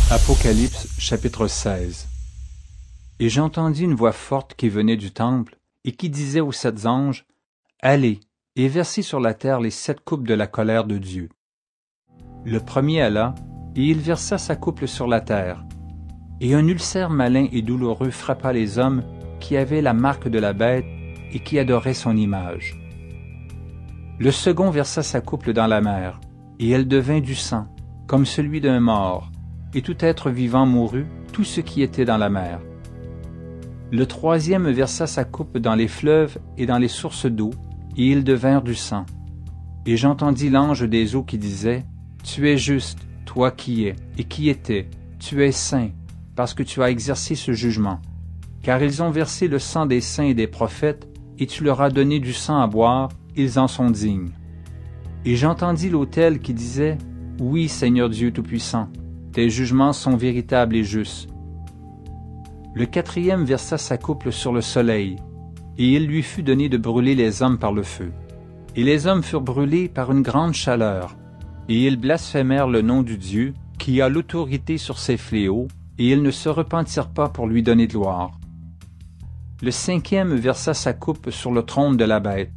Apocalypse chapitre 16. Et j'entendis une voix forte qui venait du temple et qui disait aux 7 anges, « Allez, et versez sur la terre les 7 coupes de la colère de Dieu. » Le premier alla, et il versa sa coupe sur la terre. Et un ulcère malin et douloureux frappa les hommes qui avaient la marque de la bête et qui adoraient son image. Le second versa sa coupe dans la mer, et elle devint du sang, comme celui d'un mort, et tout être vivant mourut, tout ce qui était dans la mer. Le troisième versa sa coupe dans les fleuves et dans les sources d'eau, et ils devinrent du sang. Et j'entendis l'ange des eaux qui disait, « Tu es juste, toi qui es, et qui étais, tu es saint, parce que tu as exercé ce jugement. Car ils ont versé le sang des saints et des prophètes, et tu leur as donné du sang à boire, ils en sont dignes. » Et j'entendis l'autel qui disait, « Oui, Seigneur Dieu Tout-Puissant, tes jugements sont véritables et justes. » Le quatrième versa sa coupe sur le soleil, et il lui fut donné de brûler les hommes par le feu. Et les hommes furent brûlés par une grande chaleur, et ils blasphémèrent le nom du Dieu, qui a l'autorité sur ces fléaux, et ils ne se repentirent pas pour lui donner gloire. Le cinquième versa sa coupe sur le trône de la bête,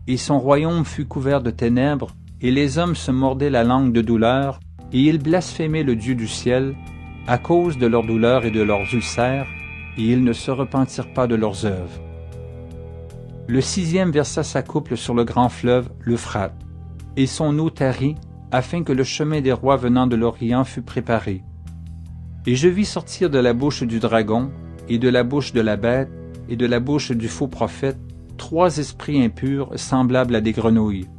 et son royaume fut couvert de ténèbres, et les hommes se mordaient la langue de douleur, et ils blasphémaient le Dieu du ciel, à cause de leur douleur et de leurs ulcères, et ils ne se repentirent pas de leurs œuvres. Le sixième versa sa coupe sur le grand fleuve, l'Euphrate, et son eau tarit, afin que le chemin des rois venant de l'Orient fût préparé. Et je vis sortir de la bouche du dragon, et de la bouche de la bête, et de la bouche du faux prophète, 3 esprits impurs semblables à des grenouilles.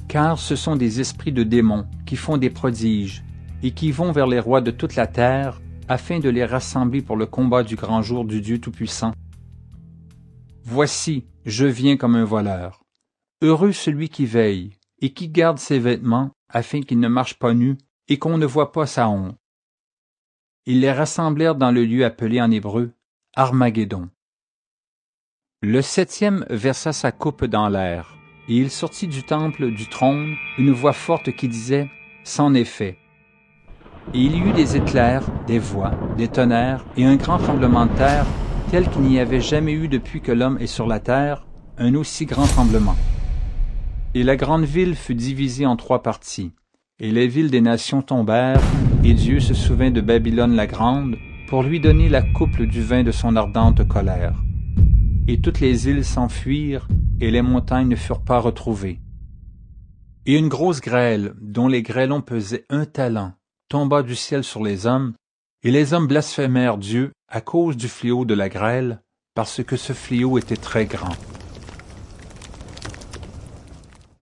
Car ce sont des esprits de démons qui font des prodiges et qui vont vers les rois de toute la terre afin de les rassembler pour le combat du grand jour du Dieu Tout-Puissant. Voici, je viens comme un voleur. Heureux celui qui veille et qui garde ses vêtements afin qu'il ne marche pas nu et qu'on ne voit pas sa honte. Ils les rassemblèrent dans le lieu appelé en hébreu Armageddon. Le septième versa sa coupe dans l'air. Et il sortit du temple, du trône, une voix forte qui disait « C'en est fait ». Et il y eut des éclairs, des voix, des tonnerres et un grand tremblement de terre, tel qu'il n'y avait jamais eu depuis que l'homme est sur la terre, un aussi grand tremblement. Et la grande ville fut divisée en 3 parties, et les villes des nations tombèrent, et Dieu se souvint de Babylone la grande, pour lui donner la coupe du vin de son ardente colère. Et toutes les îles s'enfuirent, et les montagnes ne furent pas retrouvées. Et une grosse grêle, dont les grêlons pesaient 1 talent, tomba du ciel sur les hommes, et les hommes blasphémèrent Dieu à cause du fléau de la grêle, parce que ce fléau était très grand.